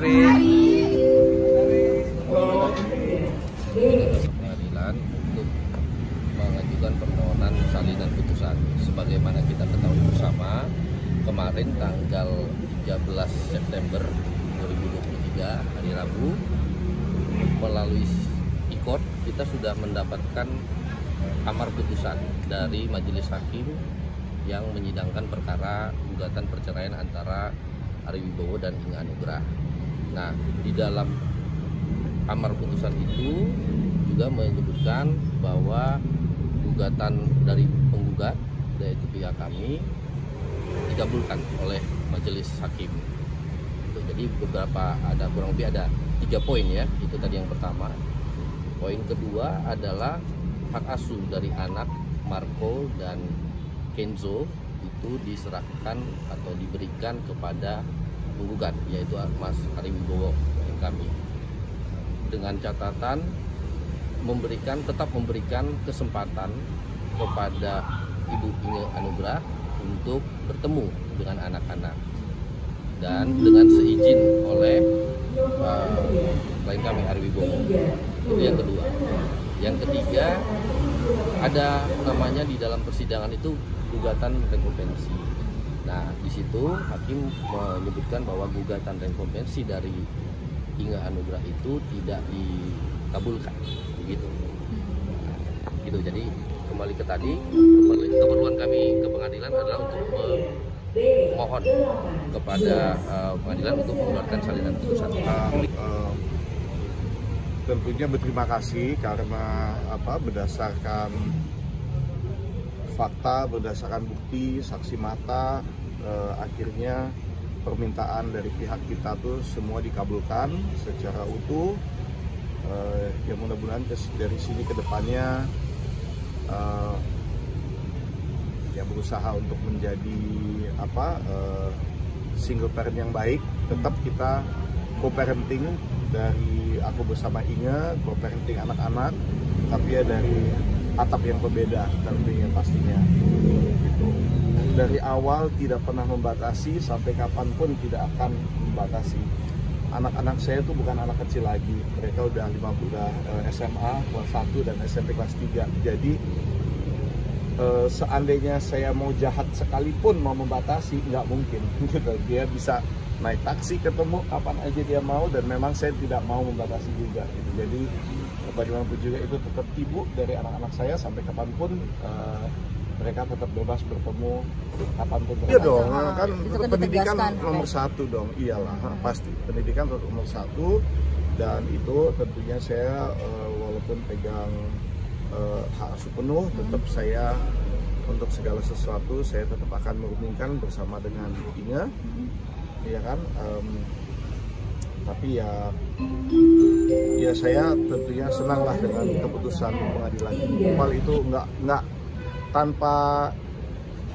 Pengadilan untuk mengajukan permohonan salinan putusan. Sebagaimana kita ketahui bersama, kemarin tanggal 13 September 2023 hari Rabu, melalui IKOT kita sudah mendapatkan amar putusan dari majelis hakim yang menyidangkan perkara gugatan perceraian antara Ari Wibowo dan Inge Anugrah. Nah, di dalam amar putusan itu juga menyebutkan bahwa gugatan dari penggugat, yaitu pihak kami, dikabulkan oleh majelis hakim. Jadi kurang lebih ada 3 poin ya. Itu tadi yang pertama. Poin kedua adalah hak asuh dari anak Marco dan Kenzo itu diserahkan atau diberikan kepada penggugat, yaitu Mas Ari Wibowo kami, dengan catatan tetap memberikan kesempatan kepada Ibu Inge Anugrah untuk bertemu dengan anak-anak dan dengan seizin oleh klien kami Ari Wibowo. Itu yang kedua. Yang ketiga, ada namanya di dalam persidangan itu gugatan rekompensi. Nah, di situ hakim menyebutkan bahwa gugatan rekompensi dari Inge Anugrah itu tidak dikabulkan, begitu. Gitu. Jadi kembali ke tadi, keperluan kami ke pengadilan adalah untuk memohon kepada pengadilan untuk mengeluarkan salinan putusan. Tentunya berterima kasih karena berdasarkan fakta, berdasarkan bukti, saksi mata, akhirnya permintaan dari pihak kita tuh semua dikabulkan secara utuh. Ya mudah-mudahan dari sini ke depannya ya berusaha untuk menjadi single parent yang baik. Tetap kita co-parenting dari aku bersama Inge, co-parenting anak-anak, tapi ya dari atap yang berbeda tentunya pastinya. Gitu. Dari awal tidak pernah membatasi, sampai kapanpun tidak akan membatasi. Anak-anak saya itu bukan anak kecil lagi, mereka udah SMA kelas 1 dan SMP kelas 3. Jadi seandainya saya mau jahat sekalipun mau membatasi, nggak mungkin. Dia bisa naik taksi ketemu kapan aja dia mau, dan memang saya tidak mau membatasi juga gitu. Jadi bagaimanapun juga itu tetap ibu dari anak-anak saya, sampai kapanpun mereka tetap bebas bertemu kapanpun. Iya dong, kan pendidikan nomor 1 dong, iyalah pasti pendidikan nomor 1, dan itu tentunya saya walaupun pegang hak asuh penuh, tetap saya untuk segala sesuatu saya tetap akan merundingkan bersama dengan Inge. Ya kan, tapi ya saya tentunya senanglah dengan keputusan pengadilan ini. Hal itu nggak tanpa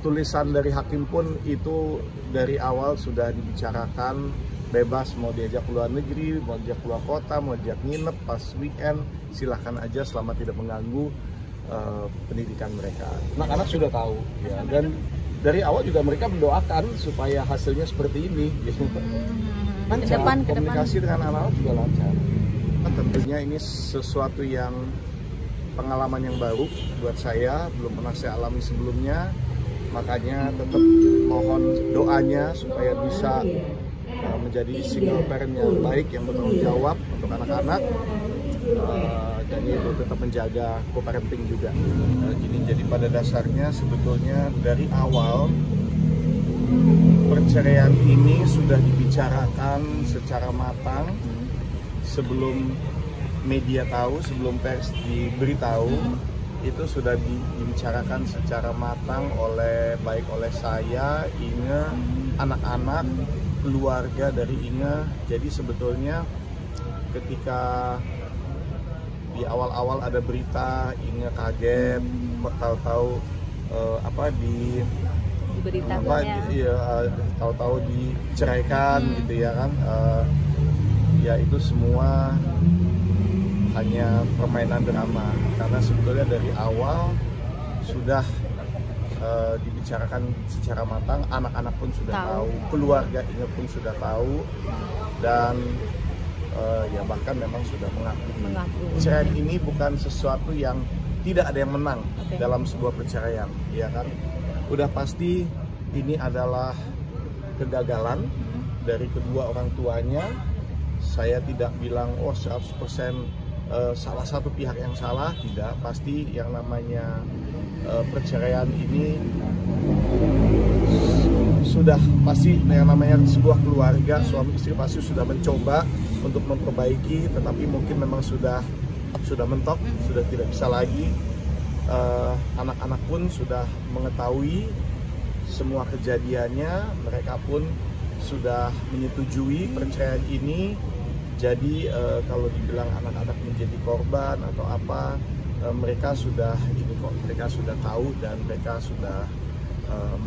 tulisan dari hakim pun, itu dari awal sudah dibicarakan bebas, mau diajak keluar negeri, mau diajak keluar kota, mau diajak nginep pas weekend, silahkan aja selama tidak mengganggu pendidikan mereka. Anak-anak sudah tahu ya, dan dari awal juga mereka mendoakan supaya hasilnya seperti ini gitu. Lancar, komunikasi dengan anak-anak juga lancar. Tentunya ini sesuatu yang pengalaman yang baru buat saya, belum pernah saya alami sebelumnya. Makanya tetap mohon doanya supaya bisa menjadi single parent yang baik, yang bertanggung jawab untuk anak-anak, dan itu tetap menjaga co-parenting juga. Jadi pada dasarnya sebetulnya dari awal perceraian ini sudah dibicarakan secara matang sebelum media tahu, sebelum pers diberitahu. Itu sudah dibicarakan secara matang baik oleh saya, Inge, anak-anak, keluarga dari Inge. Jadi sebetulnya ketika di awal-awal ada berita, Inge kaget, tahu-tahu tahu-tahu diceraikan gitu ya kan. Ya itu semua hanya permainan drama, karena sebetulnya dari awal sudah dibicarakan secara matang. Anak-anak pun sudah tahu, keluarga Inge pun sudah tahu. dan ya bahkan memang sudah mengakui. Perceraian ini bukan sesuatu yang tidak ada yang menang dalam sebuah perceraian, ya kan? Udah pasti ini adalah kegagalan dari kedua orang tuanya. Saya tidak bilang 100% salah satu pihak yang salah, tidak. Pasti yang namanya perceraian ini sudah pasti yang namanya sebuah keluarga, suami istri pasti sudah mencoba untuk memperbaiki, tetapi mungkin memang sudah mentok, sudah tidak bisa lagi. Anak-anak pun sudah mengetahui semua kejadiannya, mereka pun sudah menyetujui perceraian ini. Jadi kalau dibilang anak-anak menjadi korban atau apa, mereka sudah mereka sudah tahu dan mereka sudah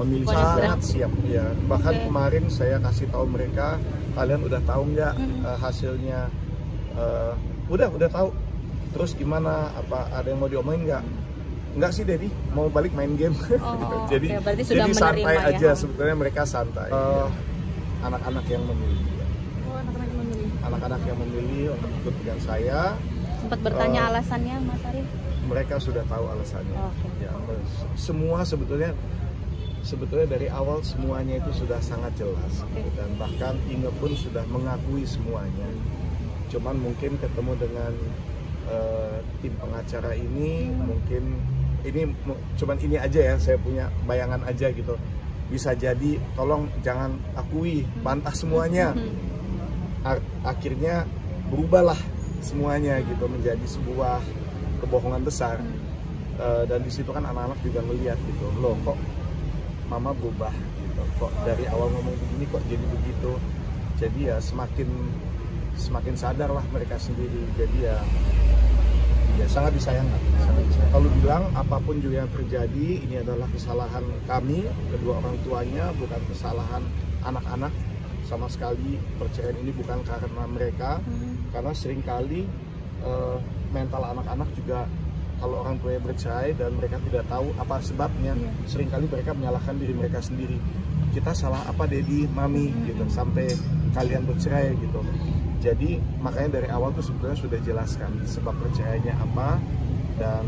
memilih, sangat siap ya. Bahkan kemarin saya kasih tahu mereka, kalian udah tahu nggak hasilnya? Udah tahu. Terus gimana? Apa ada yang mau diomongin nggak? Nggak sih, Dedi mau balik main game. Jadi santai aja. Sebetulnya mereka santai. Anak-anak yang memilih. Anak-anak yang memilih untuk ikut dengan saya. Sempat bertanya alasannya, Mas Arief? Mereka sudah tahu alasannya. Ya, semua sebetulnya dari awal semuanya itu sudah sangat jelas. Dan bahkan Inge pun sudah mengakui semuanya. Cuman mungkin ketemu dengan tim pengacara ini, mungkin ini cuman ini aja ya, saya punya bayangan aja gitu. Bisa jadi tolong jangan akui, bantah semuanya. Akhirnya berubahlah semuanya gitu menjadi sebuah kebohongan besar. Dan di situ kan anak-anak juga melihat gitu, loh kok mama berubah gitu, kok dari awal ngomong begini kok jadi begitu. Jadi ya semakin sadarlah mereka sendiri. Jadi ya sangat disayangkan. Kalau bilang apapun juga yang terjadi, ini adalah kesalahan kami, kedua orang tuanya, bukan kesalahan anak-anak sama sekali. Perceraian ini bukan karena mereka, karena seringkali mental anak-anak juga kalau orang tuanya bercerai dan mereka tidak tahu apa sebabnya, seringkali mereka menyalahkan diri mereka sendiri. Kita salah apa, Dedi, Mami, gitu, sampai kalian bercerai gitu. Jadi makanya dari awal tuh sebetulnya sudah jelaskan sebab perceraiannya apa, dan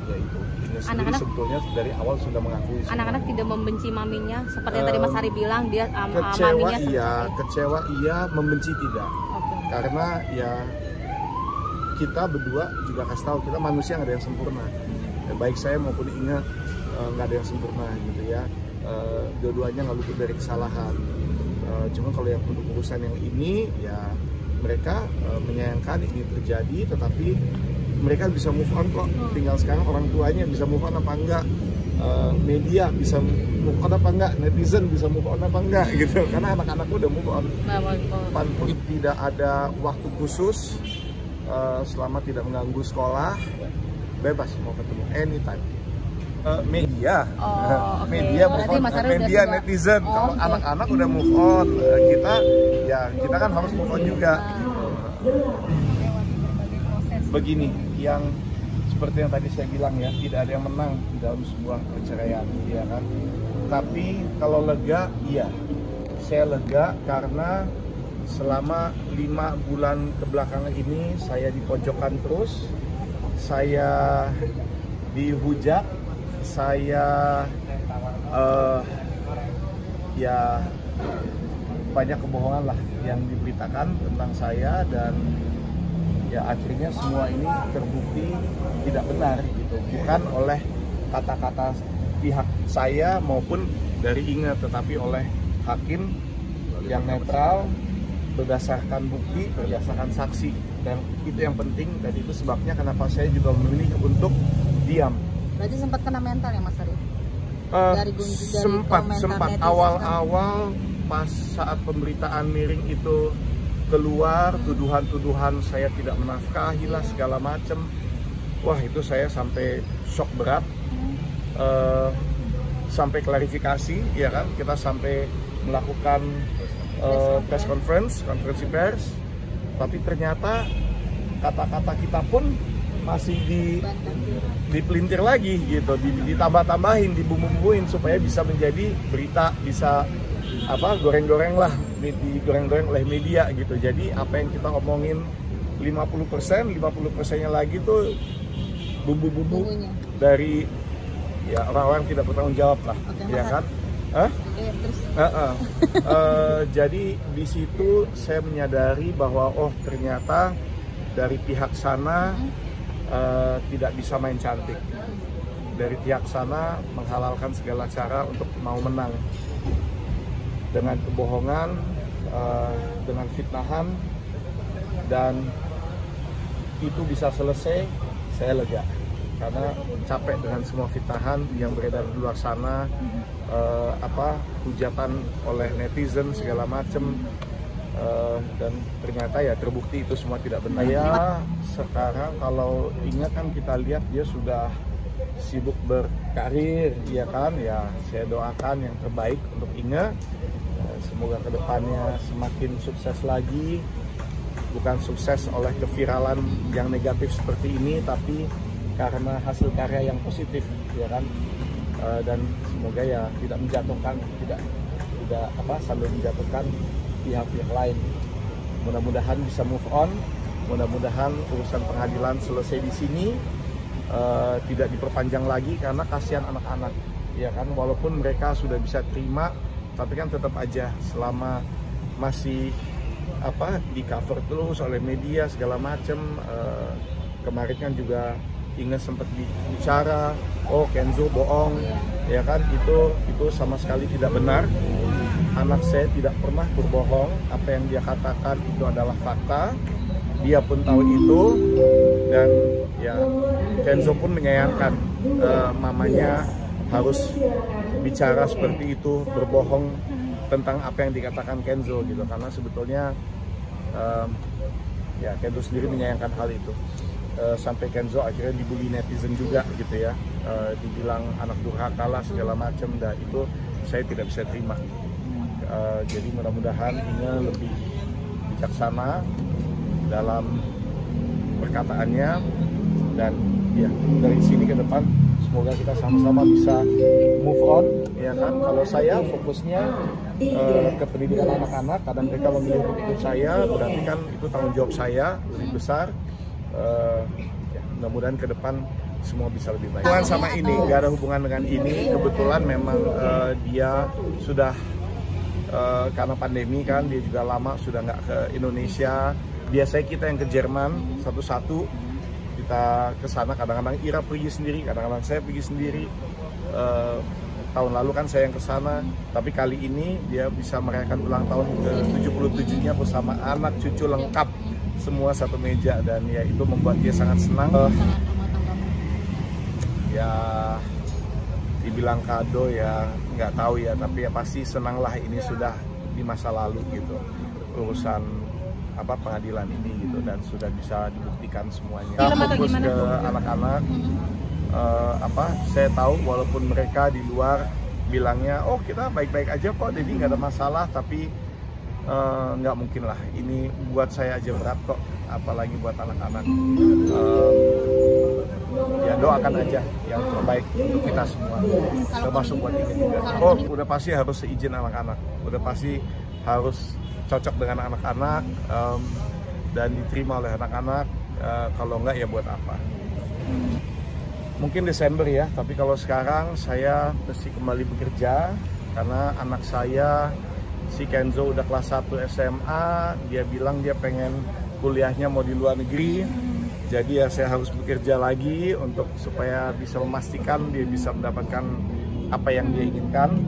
ya itu sendiri sebetulnya dari awal sudah mengakui. Anak-anak tidak membenci maminya seperti yang tadi Mas Ari bilang, dia kecewa maminya iya, kecewa iya, membenci tidak. Karena ya kita berdua juga kasih tahu, kita manusia nggak ada yang sempurna. Ya, baik saya maupun Inge nggak ada yang sempurna gitu ya. Dua-duanya nggak luput dari kesalahan. Cuma kalau yang untuk urusan yang ini ya mereka menyayangkan ini terjadi, tetapi mereka bisa move on kok. Tinggal sekarang orang tuanya bisa move on apa enggak, media bisa move on apa enggak, netizen bisa move on apa enggak gitu. Karena anak-anakku udah move on. Panpun tidak ada waktu khusus, selama tidak mengganggu sekolah, bebas mau ketemu anytime. Media, media move on, media netizen. Kalau anak-anak udah move on, kita kan harus move on juga. Begini, yang seperti yang tadi saya bilang ya, tidak ada yang menang dalam sebuah perceraian, ya kan. Tapi kalau lega, iya, saya lega karena selama 5 bulan kebelakangan ini saya dipojokkan terus, saya dihujat, saya ya banyak kebohongan lah yang diberitakan tentang saya, dan ya akhirnya semua ini terbukti tidak benar gitu, bukan oleh kata-kata pihak saya maupun dari Inge, tetapi oleh hakim yang netral berdasarkan bukti, berdasarkan saksi, dan itu yang penting. Dan itu sebabnya kenapa saya juga memilih untuk diam. Berarti sempat kena mental ya, Mas Arief? Sempat awal-awal pas saat pemberitaan miring itu keluar, tuduhan-tuduhan saya tidak menafkahi lah segala macem. Wah, itu saya sampai shock berat, sampai klarifikasi, ya kan, kita sampai melakukan press conference, konferensi pers, tapi ternyata kata-kata kita pun masih dipelintir lagi gitu, ditambah-tambahin, dibumbu-bumbuin supaya bisa menjadi berita, bisa goreng-goreng lah digoreng-goreng oleh media gitu. Jadi apa yang kita omongin 50%nya lagi tuh bumbu-bumbu dari ya orang-orang tidak bertanggung jawab lah. Oke, ya kan? Terus. Jadi di situ saya menyadari bahwa oh ternyata dari pihak sana tidak bisa main cantik. Dari pihak sana menghalalkan segala cara untuk mau menang dengan kebohongan, dengan fitnahan, dan itu bisa selesai. Saya lega karena capek dengan semua fitnahan yang beredar di luar sana, hujatan oleh netizen segala macem, dan ternyata ya terbukti itu semua tidak benar. Ya sekarang kalau ingat kan kita lihat dia sudah sibuk berkarir, ya kan, ya saya doakan yang terbaik untuk Inge, semoga kedepannya semakin sukses lagi. Bukan sukses oleh keviralan yang negatif seperti ini, tapi karena hasil karya yang positif, ya kan. Dan semoga ya tidak menjatuhkan, tidak sambil menjatuhkan pihak-pihak lain. Mudah-mudahan bisa move on, mudah-mudahan urusan pengadilan selesai di sini, tidak diperpanjang lagi karena kasihan anak-anak, ya kan. Walaupun mereka sudah bisa terima, tapi kan tetap aja selama masih di cover terus oleh media segala macem. Kemarin kan juga Inge sempat bicara, oh Kenzo bohong, ya kan, itu sama sekali tidak benar. Anak saya tidak pernah berbohong, apa yang dia katakan itu adalah fakta, dia pun tahu itu, dan ya Kenzo pun menyayangkan mamanya harus bicara seperti itu, berbohong tentang apa yang dikatakan Kenzo gitu, karena sebetulnya ya Kenzo sendiri menyayangkan hal itu. Sampai Kenzo akhirnya dibully netizen juga gitu ya, dibilang anak durhaka lah segala macam, dan itu saya tidak bisa terima. Jadi mudah-mudahan Inge lebih bijaksana dalam perkataannya, dan ya dari sini ke depan semoga kita sama-sama bisa move on, ya kan. Kalau saya fokusnya ke pendidikan anak-anak, karena mereka memilih untuk ikut saya, berarti kan itu tanggung jawab saya lebih besar. Ya, mudah-mudahan ke depan semua bisa lebih baik. Hubungan sama ini, gak ada hubungan dengan ini. Kebetulan memang dia sudah karena pandemi kan, dia juga lama sudah nggak ke Indonesia. Biasanya kita yang ke Jerman satu-satu, kita ke sana. Kadang-kadang Ira pergi sendiri, kadang-kadang saya pergi sendiri. Tahun lalu kan saya yang ke sana, tapi kali ini dia bisa merayakan ulang tahun ke-77-nya bersama anak cucu lengkap, semua satu meja, dan ya itu membuat dia sangat senang. Ya dibilang kado ya nggak tahu ya, tapi ya pasti senang lah, ini sudah di masa lalu gitu urusan pengadilan ini gitu, dan sudah bisa dibuktikan semuanya. Kita fokus ke anak-anak. Saya tahu walaupun mereka di luar bilangnya oh kita baik-baik aja kok, jadi nggak ada masalah, tapi nggak mungkin lah, ini buat saya aja berat kok, apalagi buat anak-anak. Ya doakan aja yang terbaik untuk kita semua, termasuk buat ini juga. Oh udah pasti harus seizin anak-anak, udah pasti harus cocok dengan anak-anak, dan diterima oleh anak-anak. Kalau enggak ya buat apa. Mungkin Desember ya, tapi kalau sekarang saya mesti kembali bekerja karena anak saya si Kenzo udah kelas 1 SMA, dia bilang dia pengen kuliahnya mau di luar negeri. Jadi ya saya harus bekerja lagi untuk supaya bisa memastikan dia bisa mendapatkan apa yang dia inginkan.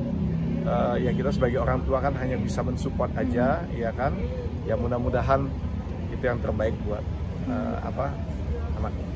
Ya kita sebagai orang tua kan hanya bisa mensupport aja, ya kan. Ya mudah-mudahan itu yang terbaik buat anaknya.